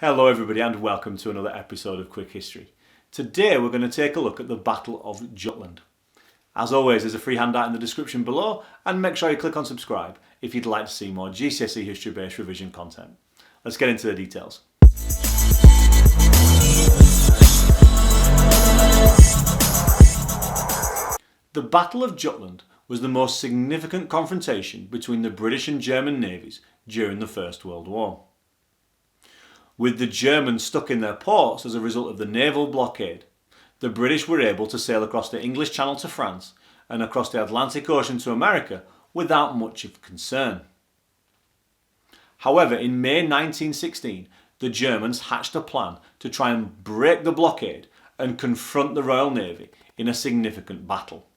Hello everybody and welcome to another episode of Quick History. Today we're going to take a look at the Battle of Jutland. As always, there's a free handout in the description below, and make sure you click on subscribe if you'd like to see more GCSE history based revision content. Let's get into the details. The Battle of Jutland was the most significant confrontation between the British and German navies during the First World War. With the Germans stuck in their ports as a result of the naval blockade, the British were able to sail across the English Channel to France and across the Atlantic Ocean to America without much of concern. However, in May 1916, the Germans hatched a plan to try and break the blockade and confront the Royal Navy in a significant battle.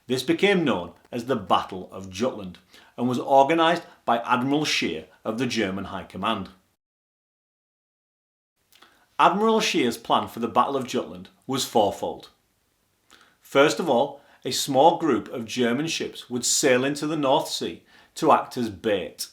This became known as the Battle of Jutland and was organised by Admiral Scheer of the German High Command. Admiral Scheer's plan for the Battle of Jutland was fourfold. First of all, a small group of German ships would sail into the North Sea to act as bait.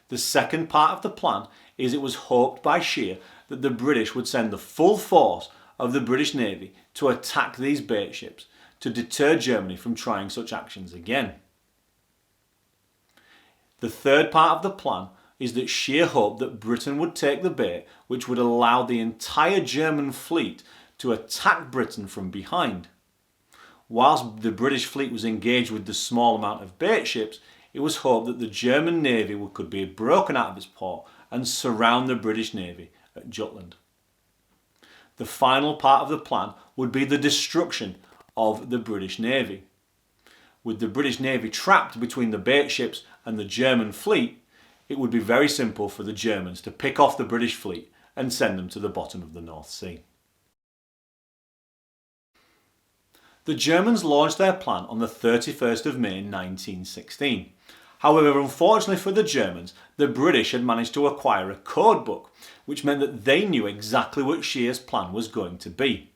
The second part of the plan is it was hoped by Scheer that the British would send the full force of the British Navy to attack these bait ships to deter Germany from trying such actions again. The third part of the plan is that Scheer hoped that Britain would take the bait, which would allow the entire German fleet to attack Britain from behind. Whilst the British fleet was engaged with the small amount of bait ships, it was hoped that the German Navy could be broken out of its port and surround the British Navy at Jutland. The final part of the plan would be the destruction of the British Navy. With the British Navy trapped between the bait ships and the German fleet, it would be very simple for the Germans to pick off the British fleet and send them to the bottom of the North Sea. The Germans launched their plan on the 31st of May 1916. However, unfortunately for the Germans, the British had managed to acquire a code book, which meant that they knew exactly what Scheer's plan was going to be.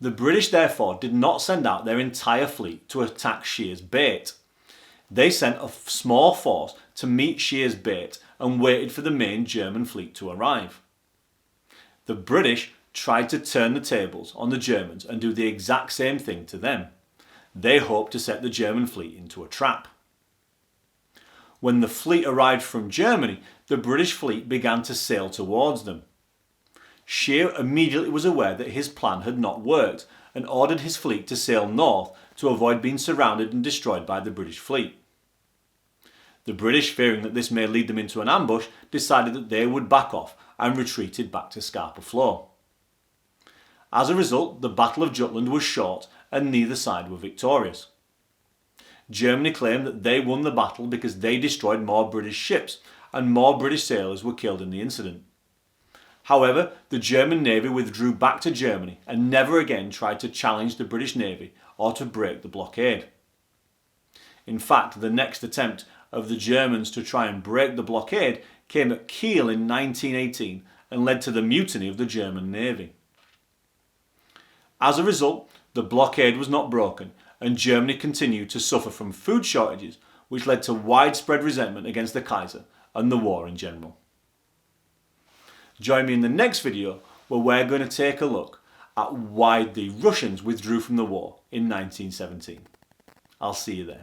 The British therefore did not send out their entire fleet to attack Scheer's bait. They sent a small force to meet Scheer's bait and waited for the main German fleet to arrive. The British tried to turn the tables on the Germans and do the exact same thing to them. They hoped to set the German fleet into a trap. When the fleet arrived from Germany, the British fleet began to sail towards them. Scheer immediately was aware that his plan had not worked and ordered his fleet to sail north to avoid being surrounded and destroyed by the British fleet. The British, fearing that this may lead them into an ambush, decided that they would back off and retreated back to Scapa Flow. As a result, the Battle of Jutland was short and neither side were victorious. Germany claimed that they won the battle because they destroyed more British ships and more British sailors were killed in the incident. However, the German Navy withdrew back to Germany and never again tried to challenge the British Navy or to break the blockade. In fact, the next attempt of the Germans to try and break the blockade came at Kiel in 1918 and led to the mutiny of the German Navy. As a result, the blockade was not broken and Germany continued to suffer from food shortages, which led to widespread resentment against the Kaiser and the war in general. Join me in the next video where we're going to take a look at why the Russians withdrew from the war in 1917. I'll see you there.